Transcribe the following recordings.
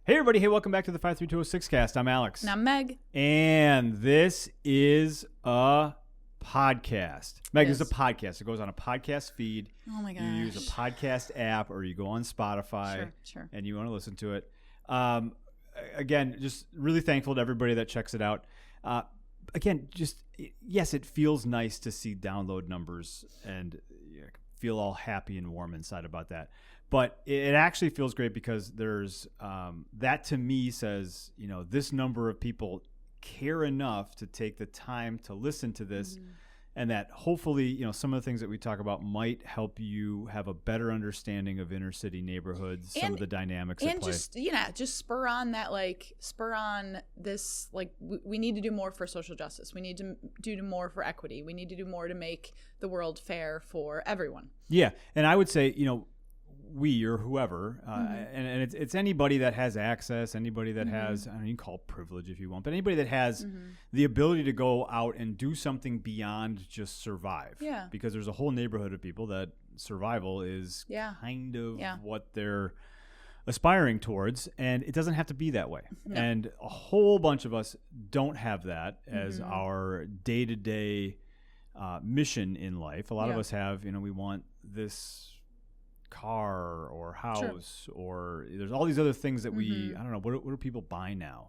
Hey everybody, hey, welcome back to the 53206 cast. I'm Alex. And I'm Meg. And this is a podcast. Meg, this is a podcast. It goes on a podcast feed. Oh my gosh. You use a podcast app or you go on Spotify Sure. and you want to listen to it. Again, just really thankful to everybody that checks it out. Again, yes, it feels nice to see download numbers and feel all happy and warm inside about that. But it actually feels great because there's that to me says, this number of people care enough to take the time to listen to this, and that hopefully, some of the things that we talk about might help you have a better understanding of inner city neighborhoods, some of the dynamics at play. And just spur on this, we need to do more for social justice. We need to do more for equity. We need to do more to make the world fair for everyone. Yeah. And I would say, we or whoever, and it's anybody that has access, anybody that has, you can call it privilege if you want, but anybody that has the ability to go out and do something beyond just survive. Yeah. Because there's a whole neighborhood of people that survival is kind of what they're aspiring towards, and it doesn't have to be that way. No. And a whole bunch of us don't have that as our day-to-day mission in life. A lot of us have, we want this car or house, or there's all these other things that we, I don't know, what do people buy now?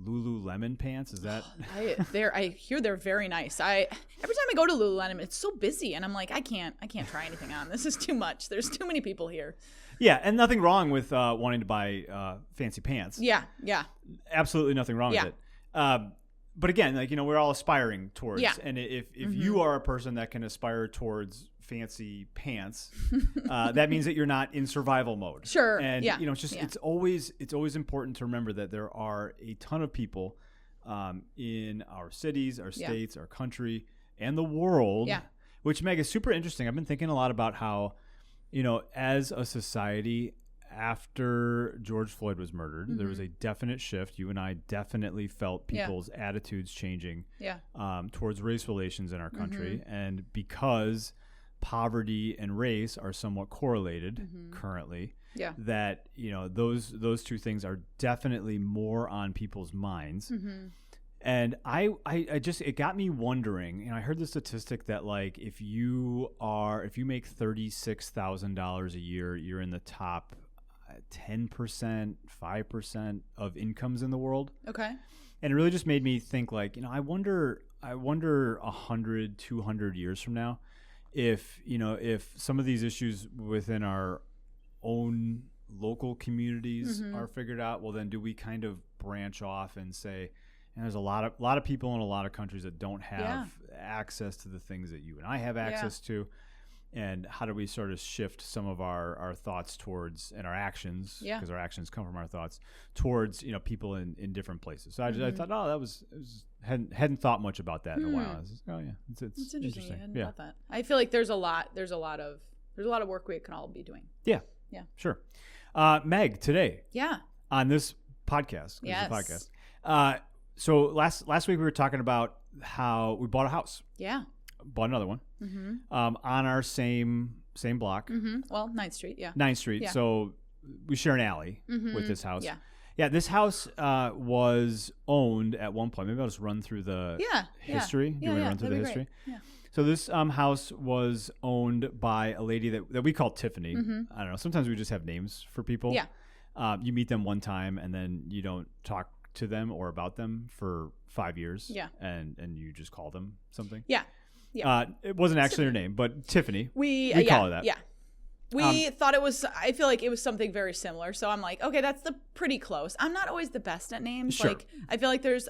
Lululemon pants? Is that? I hear they're very nice. Every time I go to Lululemon, it's so busy, and I'm like, I can't try anything on. This is too much. There's too many people here. Yeah, and nothing wrong with wanting to buy fancy pants. Yeah. Absolutely nothing wrong with it. But again, we're all aspiring towards, and if you are a person that can aspire towards fancy pants, that means that you're not in survival mode. Sure. And it's always important to remember that there are a ton of people in our cities, our states, our country, and the world. Yeah. Which, Meg, is super interesting. I've been thinking a lot about how, as a society, after George Floyd was murdered, there was a definite shift. You and I definitely felt people's attitudes changing towards race relations in our country. And because poverty and race are somewhat correlated currently, that, those two things are definitely more on people's minds. And it got me wondering, I heard the statistic that if you make $36,000 a year, you're in the top 10%, 5% of incomes in the world. Okay. And it really just made me think I wonder 100, 200 years from now, if some of these issues within our own local communities are figured out, well, then do we kind of branch off and say, there's a lot of people in a lot of countries that don't have access to the things that you and I have access to. And how do we sort of shift some of our thoughts towards, and our actions, because our actions come from our thoughts, towards people in different places. So I thought, hadn't thought much about that in a while. It's interesting. I hadn't thought that. I feel like there's a lot of work we can all be doing. Yeah, sure. Meg, today, on this podcast, so last week we were talking about how we bought a house. Yeah. Bought another one on our same block. Well, 9th Street, 9th Street. Yeah. So we share an alley with this house. Yeah, this house was owned at one point. Maybe I'll just run through the history. Do you want to run through the history? Yeah. So this house was owned by a lady that we call Tiffany. I don't know. Sometimes we just have names for people. Yeah. You meet them one time and then you don't talk to them or about them for 5 years. Yeah. And you just call them something. Yeah. Yeah. It wasn't actually her name, but Tiffany. We call her that. Yeah. We thought it was, I feel like it was something very similar. So I'm like, okay, that's pretty close. I'm not always the best at names. Sure. I feel like there's,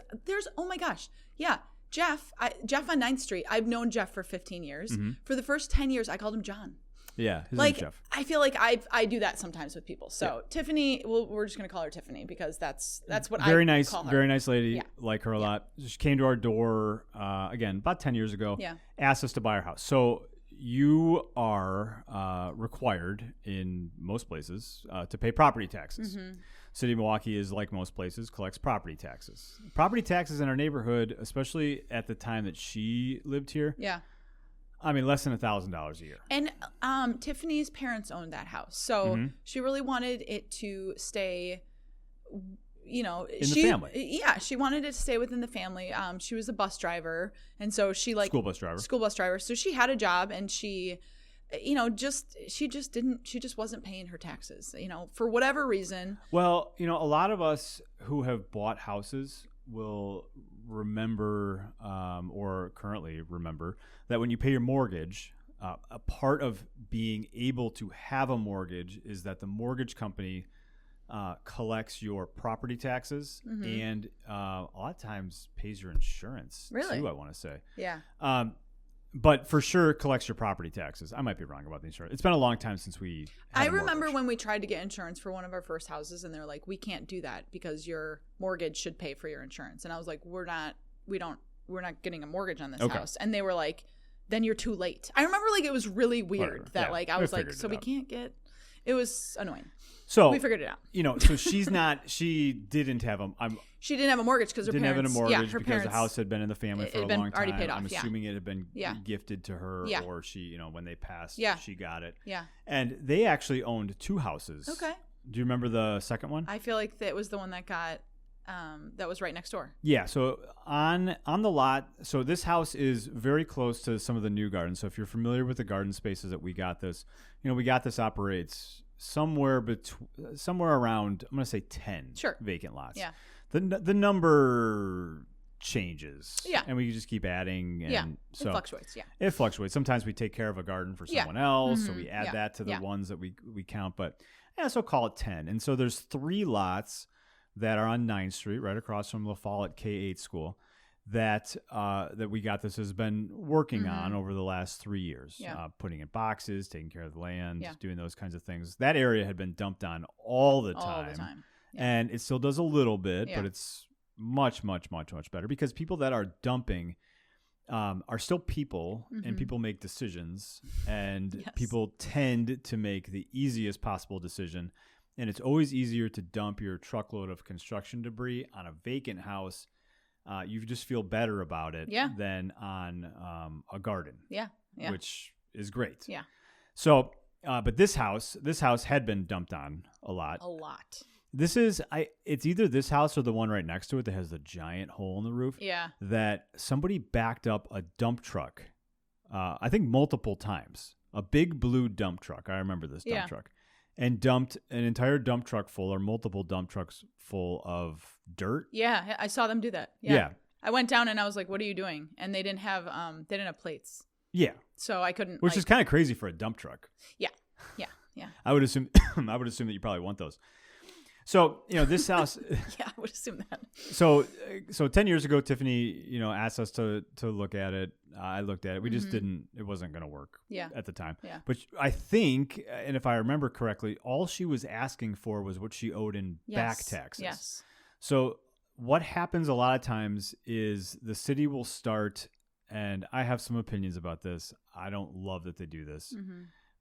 oh my gosh. Yeah. Jeff on 9th Street. I've known Jeff for 15 years. For the first 10 years, I called him John. Yeah. His name's Jeff. I feel like I do that sometimes with people. So Tiffany, we're just going to call her Tiffany because that's what I call her. Very nice lady. Yeah. Like her a lot. She came to our door, again, about 10 years ago. Yeah. Asked us to buy our house. So you are required in most places to pay property taxes. City of Milwaukee is, like most places, collects property taxes. Property taxes in our neighborhood, especially at the time that she lived here. Yeah. I mean, less than $1,000 a year. And Tiffany's parents owned that house. So she really wanted it to stay you know, in the family. Yeah, she wanted it to stay within the family. She was a bus driver, and so she like school bus driver. So she had a job, and she, you know, she just wasn't paying her taxes, you know, for whatever reason. Well, you know, a lot of us who have bought houses will remember, or currently remember, that when you pay your mortgage, a part of being able to have a mortgage is that the mortgage company collects your property taxes and a lot of times pays your insurance too, I want to say. Yeah. But for sure collects your property taxes. I might be wrong about the insurance. It's been a long time since we had I remember when we tried to get insurance for one of our first houses, and they're like, we can't do that because your mortgage should pay for your insurance. And I was like, we're not getting a mortgage on this house. And they were like, then you're too late. I remember like it was really weird that like I was like, so we can't get. It was annoying. So we figured it out. You know, so she didn't have she didn't have a mortgage because her didn't parents have a mortgage because the house had been in the family for a long time. Already paid off. I'm assuming it had been gifted to her, or she, you know, when they passed, she got it. Yeah. And they actually owned 2 houses. Okay. Do you remember the second one? I feel like that was the one that got that was right next door. Yeah. So on the lot, so this house is very close to some of the new gardens. So if you're familiar with the garden spaces that we got this, you know, we got this operates somewhere around, I'm going to say 10 vacant lots. Yeah. The number changes. Yeah. And we just keep adding. And so it fluctuates. Yeah. It fluctuates. Sometimes we take care of a garden for someone else. So we add that to the ones that we count. But so call it 10. And so there's 3 lots that are on 9th Street, right across from La Follette K-8 school, that we got this has been working on over the last 3 years, putting in boxes, taking care of the land, doing those kinds of things. That area had been dumped on all the time. Yeah. And it still does a little bit, but it's much, much, much, much better because people that are dumping are still people, and people make decisions, and people tend to make the easiest possible decision. And it's always easier to dump your truckload of construction debris on a vacant house. You just feel better about it than on a garden, which is great. Yeah. So, but this house had been dumped on a lot. It's either this house or the one right next to it that has the giant hole in the roof. Yeah. That somebody backed up a dump truck, I think multiple times. A big blue dump truck. I remember this dump truck. And dumped an entire dump truck full, or multiple dump trucks full of dirt. Yeah, I saw them do that. Yeah. I went down and I was like, "What are you doing?" And they didn't have plates. Yeah. So I couldn't. Which is kind of crazy for a dump truck. Yeah. I would assume that you probably want those. So, you know, this house. Yeah, I would assume that. So 10 years ago, Tiffany, you know, asked us to look at it. I looked at it. We just didn't. It wasn't going to work. At the time. Yeah. But I think, and if I remember correctly, all she was asking for was what she owed in back taxes. Yes. So what happens a lot of times is the city will start, and I have some opinions about this. I don't love that they do this.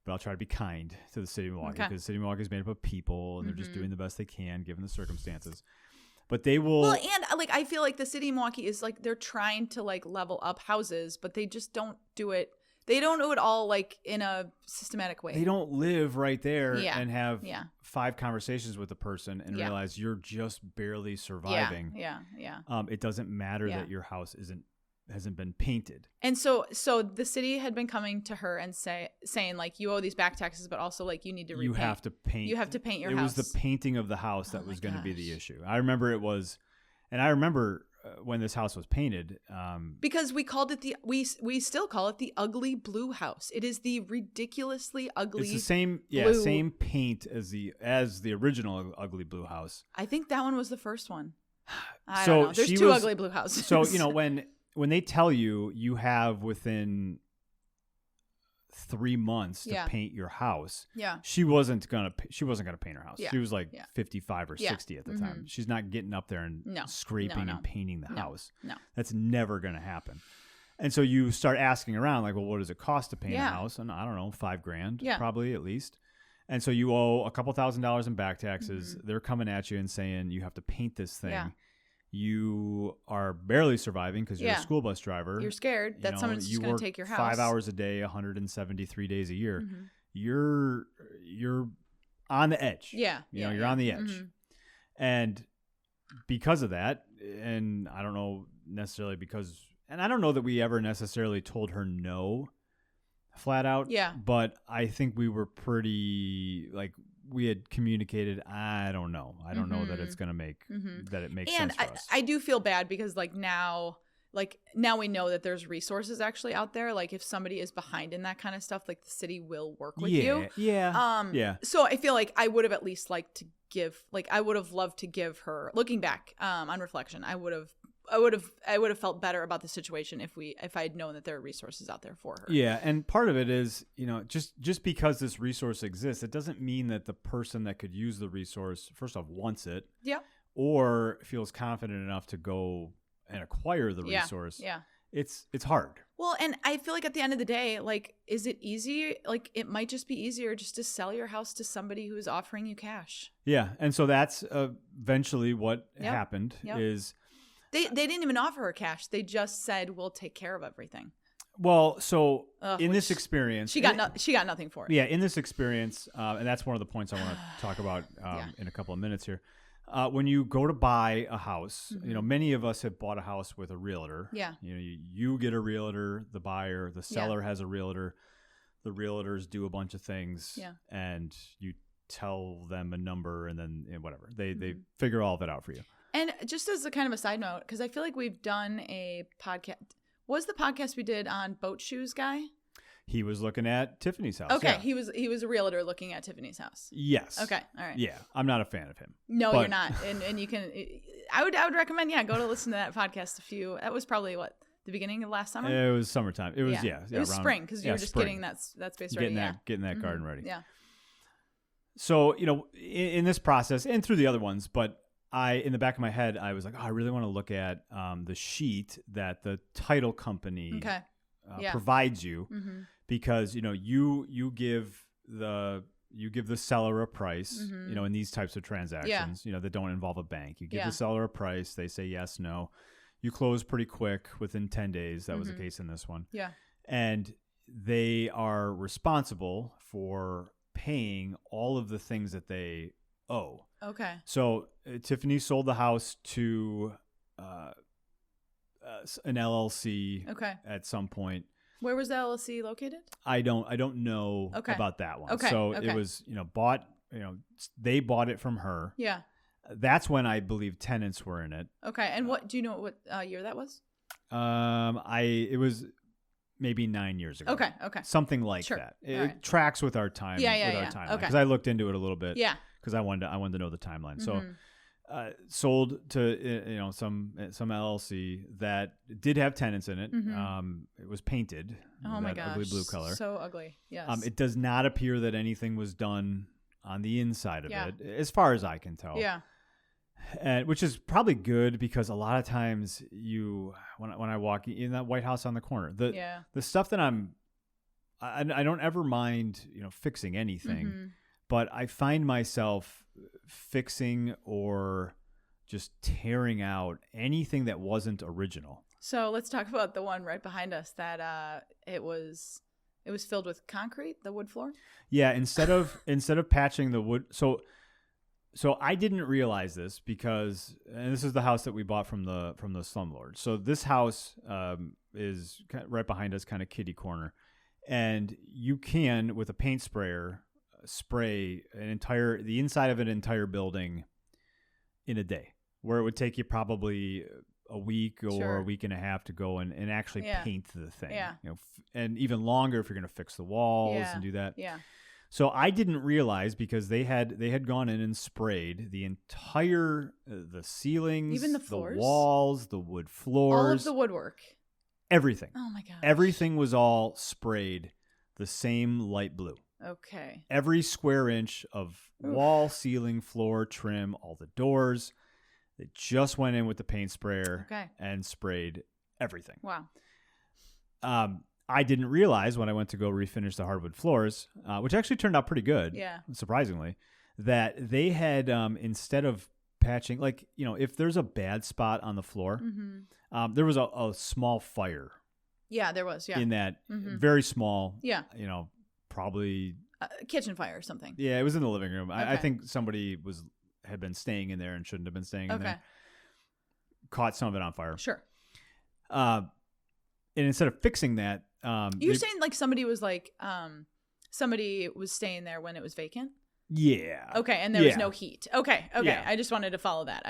But I'll try to be kind to the city of Milwaukee because the city of Milwaukee is made up of people, and they're just doing the best they can given the circumstances. But they will. Well, and like I feel like the city of Milwaukee is like they're trying to like level up houses, but they just don't do it. They don't do it all like in a systematic way. They don't live right there and have 5 conversations with a person and realize you're just barely surviving. Yeah. It doesn't matter that your house hasn't been painted. And so the city had been coming to her and saying like, you owe these back taxes, but also like you need to repaint. You have to paint. You have to paint your house. It was the painting of the house that was going to be the issue. I remember it was, and I remember when this house was painted. Because we called it we still call it the ugly blue house. It is the ridiculously ugly. It's the same same paint as the original ugly blue house. I think that one was the first one. I don't know. There's 2 ugly blue houses. So, you know, when they tell you have within 3 months to paint your house, she wasn't gonna paint her house. She was like 55 or 60 at the time. She's not getting up there and scraping and painting the house. No, that's never gonna happen. And so you start asking around, like, well, what does it cost to paint a house? And I don't know, $5,000 probably at least. And so you owe a couple $1,000s in back taxes. They're coming at you and saying you have to paint this thing. Yeah. You are barely surviving because you're a school bus driver. You're scared that someone's just going to take your house. 5 hours a day, 173 days a year. You're on the edge. Yeah. You're on the edge. And because of that, and I don't know necessarily and I don't know that we ever necessarily told her no flat out. Yeah. But I think we were pretty, like, we had communicated, I don't know Mm-hmm. that it's going to make, that it makes and sense for us. I do feel bad because now we know that there's resources actually out there. Like if somebody is behind in that kind of stuff, like the city will work with you. Yeah. Yeah. So I feel like I would have at least liked to give, like I would have loved to give her, looking back, on reflection, I would have felt better about the situation if I had known that there are resources out there for her. Yeah, and part of it is, just because this resource exists, it doesn't mean that the person that could use the resource, first off, wants it. Yeah. Or feels confident enough to go and acquire the resource. Yeah. It's hard. Well, and I feel like at the end of the day, like, is it easy? Like, it might just be easier just to sell your house to somebody who is offering you cash. Yeah, and so that's eventually what happened. Is they didn't even offer her cash. They just said, "We'll take care of everything." Well, so in this experience, she got nothing for it. Yeah, in this experience, and that's one of the points I want to talk about in a couple of minutes here. When you go to buy a house, many of us have bought a house with a realtor. Yeah. You get a realtor, the buyer, the seller has a realtor. The realtors do a bunch of things, and you tell them a number, and then whatever. They figure all of it out for you. And just as a kind of a side note, because I feel like we've done a podcast. Was the podcast we did on Boat Shoes Guy? He was looking at Tiffany's house. Okay, yeah. He was a realtor looking at Tiffany's house. Yes. Okay, all right. Yeah, I'm not a fan of him. No, you're not. And you can. I would recommend go to listen to that podcast. That was probably the beginning of last summer. It was summertime. It was it was around, spring because you were just getting that space ready. Getting that garden ready. Yeah. So in this process and through the other ones, but in the back of my head, I was like, I really want to look at the sheet that the title company provides you, because you give the seller a price, in these types of transactions, that don't involve a bank. You give the seller a price, they say yes, no. You close pretty quick within 10 days. That was the case in this one. Yeah. And they are responsible for paying all of the things that they owe. Okay. So Tiffany sold the house to an LLC at some point. Where was the LLC located? I don't know about that one. Okay. So it was, bought, they bought it from her. Yeah. That's when I believe tenants were in it. Okay. And do you know what year that was? It was maybe 9 years ago. Okay. Something like that. It tracks with our time. Yeah. Timeline. Okay. Because I looked into it a little bit. Yeah. Because I wanted to know the timeline. So sold to some LLC that did have tenants in it. It was painted. Oh my gosh, ugly blue color. So ugly. Yes. It does not appear that anything was done on the inside of it, as far as I can tell. Yeah. And which is probably good, because a lot of times when I walk in that White House on the corner, the stuff that I don't ever mind fixing anything. But I find myself fixing or just tearing out anything that wasn't original. So let's talk about the one right behind us that it was filled with concrete, the wood floor. Yeah, instead of patching the wood. So I didn't realize this because, and this is the house that we bought from the slumlord. So this house is right behind us, kind of kitty corner, and you can, with a paint sprayer, spray the inside of an entire building in a day, where it would take you probably a week or a week and a half to go and actually paint the thing. Yeah. And even longer if you're going to fix the walls and do that. Yeah. So I didn't realize, because they had gone in and sprayed the entire the ceilings, even the floors, the walls, the wood floors, all of the woodwork, everything. Oh my gosh. Everything was all sprayed the same light blue. Okay. Every square inch of wall, ceiling, floor, trim, all the doors. They just went in with the paint sprayer and sprayed everything. Wow. I didn't realize when I went to go refinish the hardwood floors, which actually turned out pretty good, surprisingly, that they had, instead of patching, if there's a bad spot on the floor, there was a small fire. Yeah, there was, in that very small, probably a kitchen fire or something. Yeah, it was in the living room. I think somebody had been staying in there and shouldn't have been staying in there. Caught some of it on fire. Sure. And instead of fixing that, you're saying like somebody was staying there when it was vacant? Yeah. Okay, and there was no heat. Okay. Yeah. I just wanted to follow that.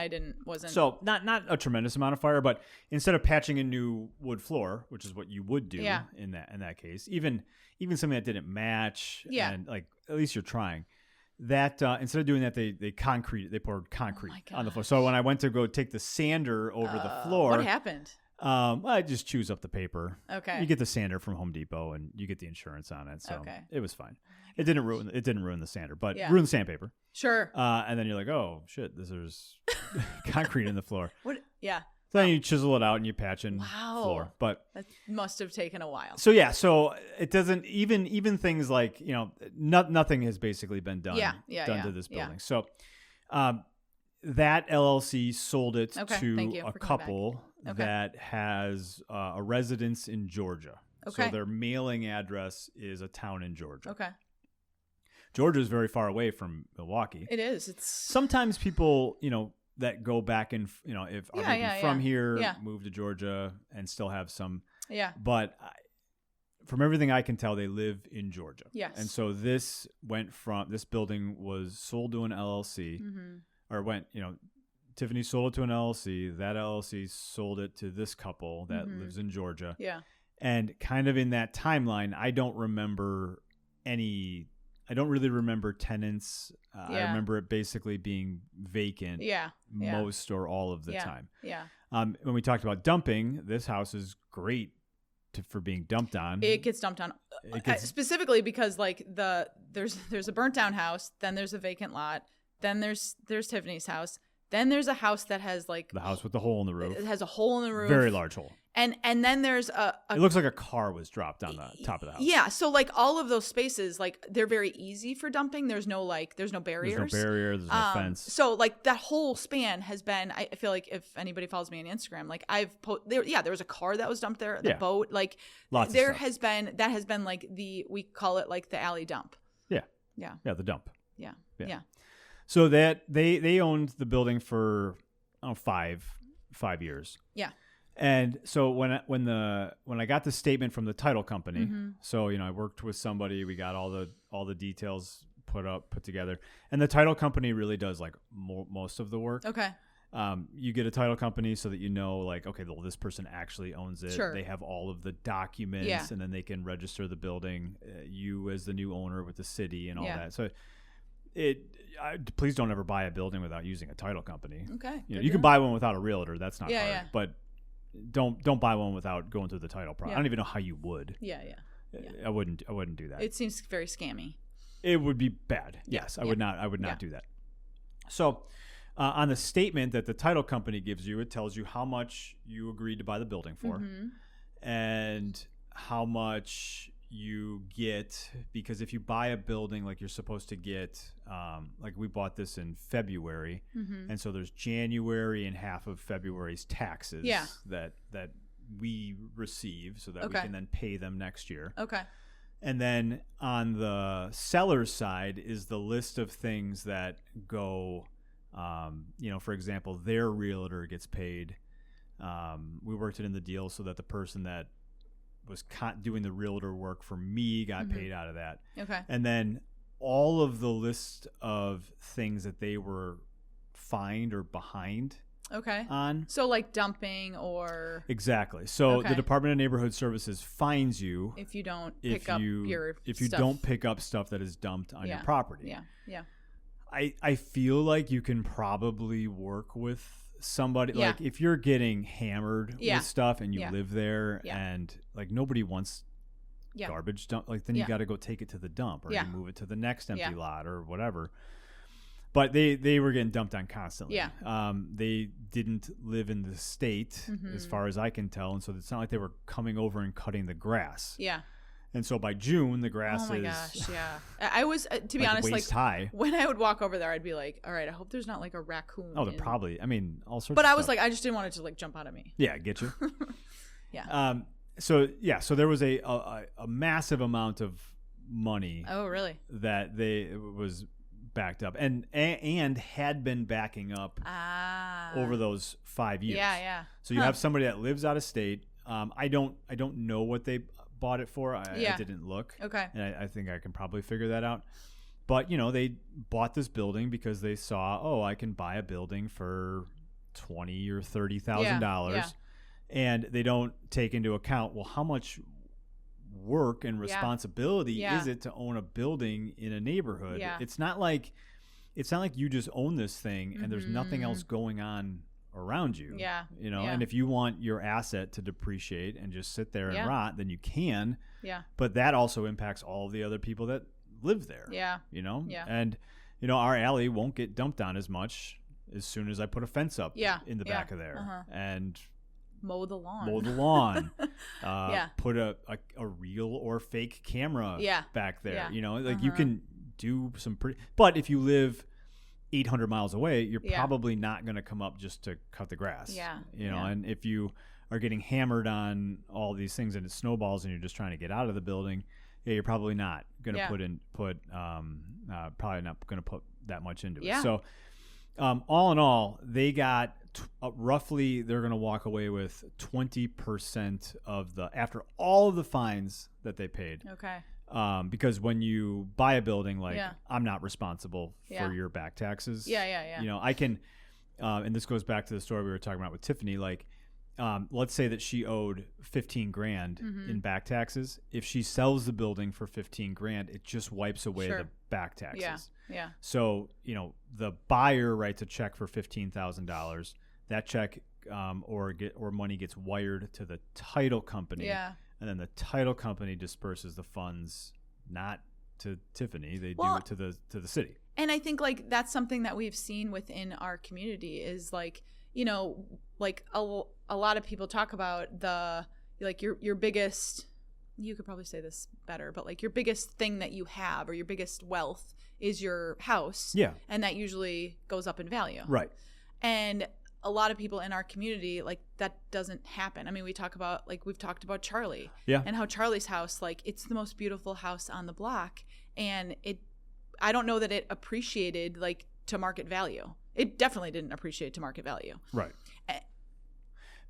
Wasn't. So not a tremendous amount of fire, but instead of patching a new wood floor, which is what you would do in that case, even something that didn't match, and like at least you're trying. That instead of doing that, they poured concrete on the floor. So when I went to go take the sander over the floor, what happened? I just chews up the paper. Okay. You get the sander from Home Depot and you get the insurance on it. So it was fine. It didn't ruin the sander, but ruined the sandpaper. Sure. And then you're like, oh shit, there's concrete in the floor. What? Yeah. So then you chisel it out and you patch in floor. But that must have taken a while. So so it doesn't even things like, nothing has basically been done to this building. So that LLC sold it to a couple that has a residence in Georgia. Okay. So their mailing address is a town in Georgia. Okay. Georgia is very far away from Milwaukee. It is. It's sometimes people, that go back and, if are from here, move to Georgia and still have some. Yeah. But from everything I can tell, they live in Georgia. Yes. And so this building was sold to an LLC or Tiffany sold it to an LLC. That LLC sold it to this couple that lives in Georgia. Yeah. And kind of in that timeline, I don't really remember tenants. I remember it basically being vacant most or all of the time. Yeah. When we talked about dumping, this house is great for being dumped on. It gets dumped on specifically because like there's a burnt down house, then there's a vacant lot, then there's Tiffany's house. Then there's a house that has like the house with the hole in the roof. It has a hole in the roof, very large hole. And then there's it looks like a car was dropped on the top of the house. Yeah, so like all of those spaces, like they're very easy for dumping. There's no barriers. There's no barrier. There's no fence. So like that whole span has been. I feel like if anybody follows me on Instagram, like there was a car that was dumped there. The boat, like lots there of stuff. has been like we call it like the alley dump. Yeah. The dump. Yeah. So that they owned the building for 5 years. Yeah. And so when I got the statement from the title company, so I worked with somebody, we got all the details put together, and the title company really does like most of the work. Okay. You get a title company so that like, okay, well, this person actually owns it. Sure. They have all of the documents, and then they can register the building. You as the new owner with the city and all that. So please don't ever buy a building without using a title company. Okay. You can buy one without a realtor. That's not hard. Yeah. But don't buy one without going through the title process. I don't even know how you would. Yeah. I wouldn't do that. It seems very scammy. It would be bad. Yes, I would not do that. So, on the statement that the title company gives you, it tells you how much you agreed to buy the building for, and how much you get, because if you buy a building, like you're supposed to get, like we bought this in February, and so there's January and half of February's taxes that we receive, so that we can then pay them next year. Okay. And then on the seller's side is the list of things that go, for example, their realtor gets paid. We worked it in the deal so that the person that was doing the realtor work for me got paid out of that. Okay. And then all of the list of things that they were fined or behind on. So like dumping or... Exactly. So the Department of Neighborhood Services fines you if you don't pick up your if you stuff. Don't pick up stuff that is dumped on your property. Yeah. I feel like you can probably work with somebody, like if you're getting hammered with stuff and you live there and like nobody wants garbage dump, like then you got to go take it to the dump or you move it to the next empty lot or whatever. But they were getting dumped on constantly. They didn't live in the state as far as I can tell, and so it's not like they were coming over and cutting the grass. And so by June, the grass is... Oh my gosh, I was, to be honest, waist high. When I would walk over there, I'd be like, all right, I hope there's not like a raccoon. Oh, they're probably, all sorts of But I was stuff. like, I just didn't want it to like jump out at me. Yeah, get you. So there was a massive amount of money. Oh, really? That was backed up and had been backing up over those 5 years. Yeah. So you have somebody that lives out of state. I don't know what they bought it for. I didn't look. Okay. And I think I can probably figure that out. But, they bought this building because they saw, I can buy a building for $20,000 or $30,000. Yeah. And they don't take into account, well, how much work and responsibility is it to own a building in a neighborhood? Yeah. It's not like you just own this thing and there's nothing else going on around you. Yeah. And if you want your asset to depreciate and just sit there and rot, then you can. Yeah. But that also impacts all the other people that live there. Yeah. Yeah. And our alley won't get dumped on as much as soon as I put a fence up in the back of there. And mow the lawn. Put a real or fake camera back there. Yeah. You can do some pretty. But if you live 800 miles away, you're probably not going to come up just to cut the grass. Yeah. And if you are getting hammered on all these things and it snowballs and you're just trying to get out of the building, you're probably not going to put that much into it. So all in all, they got roughly, they're going to walk away with 20% of after all of the fines that they paid. Okay. Because when you buy a building, I'm not responsible for your back taxes. Yeah. I can, and this goes back to the story we were talking about with Tiffany, let's say that she owed $15,000 in back taxes. If she sells the building for $15,000, it just wipes away the back taxes. Yeah. So, the buyer writes a check for $15,000. That check or money gets wired to the title company. Yeah. And then the title company disperses the funds not to Tiffany. They do it to the city. And I think that's something that we've seen within our community is a lot of people talk about your biggest, you could probably say this better, but your biggest thing that you have or your biggest wealth is your house. Yeah. And that usually goes up in value. Right. And a lot of people in our community, that doesn't happen. I mean, we've talked about Charlie. Yeah. And how Charlie's house, it's the most beautiful house on the block. And I don't know that it appreciated to market value. It definitely didn't appreciate to market value. Right.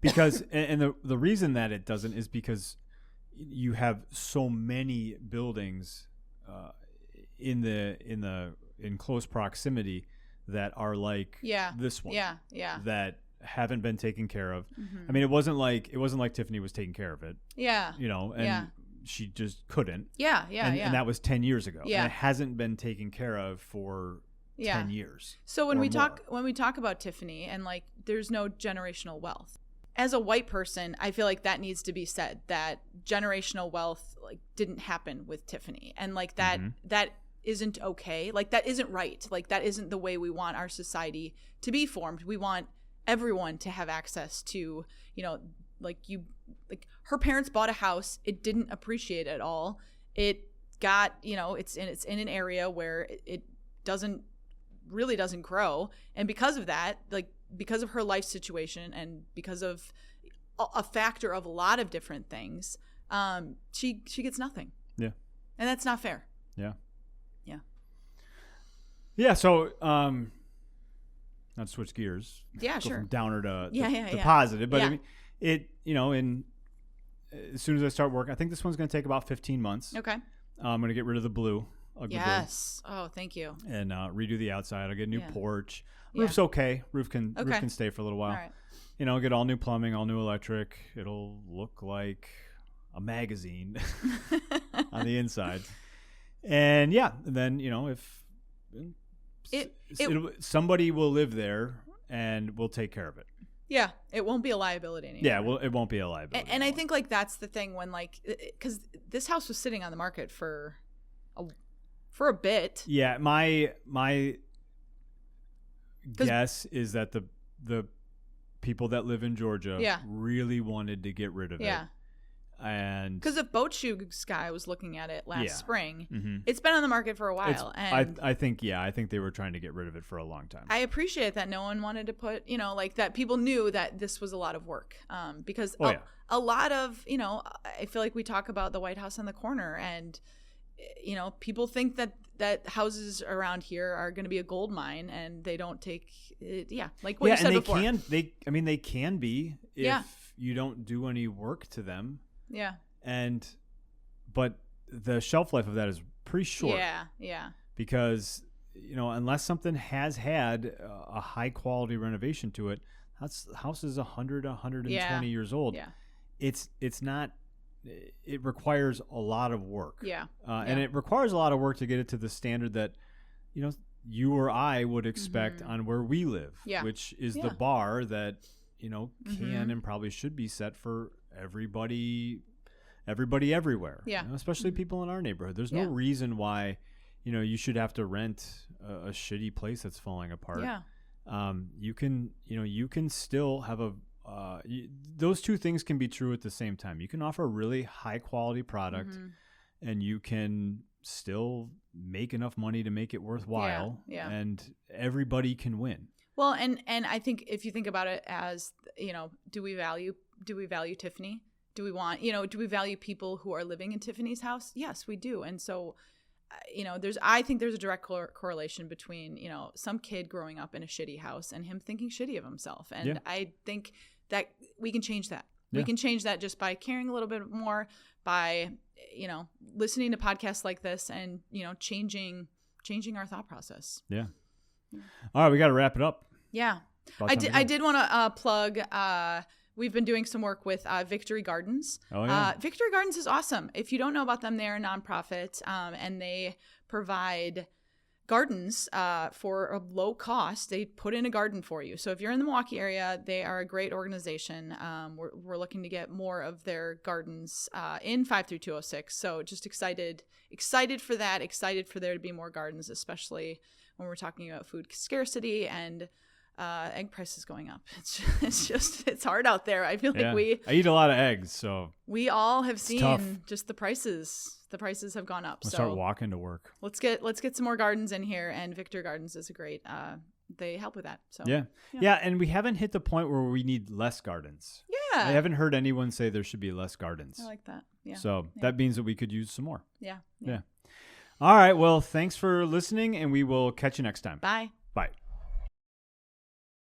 Because and the reason that it doesn't is because you have so many buildings in close proximity that are this one. Yeah. That haven't been taken care of. Mm-hmm. I mean, it wasn't like Tiffany was taking care of it. Yeah. And she just couldn't. Yeah. And that was 10 years ago. Yeah. And it hasn't been taken care of for 10 years. So when we talk about Tiffany and there's no generational wealth. As a white person, I feel that needs to be said, that generational wealth didn't happen with Tiffany, and that isn't okay. That isn't right. That isn't the way we want our society to be formed. We want everyone to have access to, her parents bought a house. It didn't appreciate at all. It got, it's in an area where it really doesn't grow. And because of that, because of her life situation and because of a factor of a lot of different things, she gets nothing. Yeah. And that's not fair. Yeah. Yeah. Yeah. So, not to switch gears. Yeah, go sure. From downer to positive. But I mean, as soon as I start work, I think this one's going to take about 15 months. Okay. I'm going to get rid of the blue. Yes. Blue, oh, thank you. And redo the outside. I'll get a new porch. Roof's okay. Roof can stay for a little while. All right. Get all new plumbing, all new electric. It'll look like a magazine on the inside. And then if somebody will live there and we'll take care of it. Yeah, it won't be a liability anymore. Yeah, well, it won't be a liability. And I think that's the thing when because this house was sitting on the market for a bit. Yeah, my guess is that the people that live in Georgia really wanted to get rid of it. And because if Boat Shoe Sky was looking at it last spring, mm-hmm. It's been on the market for a while. And I think they were trying to get rid of it for a long time. I appreciate that no one wanted to put, that people knew that this was a lot of work. Because a lot of, I feel like we talk about the White House on the corner and, people think that that houses around here are going to be a gold mine, and they don't take it. Yeah, like what you said before. They can be if you don't do any work to them. Yeah. But the shelf life of that is pretty short. Yeah. Because, unless something has had a high quality renovation to it, the house is 100, 120 years old. Yeah. It's not. It requires a lot of work. Yeah. And it requires a lot of work to get it to the standard that, you or I would expect on where we live, which is the bar that, can and probably should be set for everybody everywhere. Yeah. Especially people in our neighborhood. There's no reason why, you should have to rent a shitty place that's falling apart. Yeah. You can still have those two things can be true at the same time. You can offer a really high quality product and you can still make enough money to make it worthwhile and everybody can win. Well, and I think if you think about it as, do we value Tiffany? Do we want, do we value people who are living in Tiffany's house? Yes, we do. And so, I think there's a direct correlation between, some kid growing up in a shitty house and him thinking shitty of himself. And I think that we can change that. Yeah. We can change that just by caring a little bit more, by, listening to podcasts like this and, changing our thought process. Yeah. All right. We got to wrap it up. Yeah. I did want to plug, we've been doing some work with Victory Gardens. Oh, yeah. Victory Gardens is awesome. If you don't know about them, they're a nonprofit, and they provide gardens for a low cost. They put in a garden for you. So if you're in the Milwaukee area, they are a great organization. We're looking to get more of their gardens in 53206. So just excited for that. Excited for there to be more gardens, especially when we're talking about food scarcity and egg prices going up. It's hard out there. I feel like I eat a lot of eggs, so we all have seen just the prices. The prices have gone up. Let's start walking to work. Let's get some more gardens in here, and Victor Gardens is a great. They help with that. So yeah, and we haven't hit the point where we need less gardens. Yeah, I haven't heard anyone say there should be less gardens. I like that. Yeah. So that means that we could use some more. Yeah. All right. Well, thanks for listening, and we will catch you next time. Bye. Bye.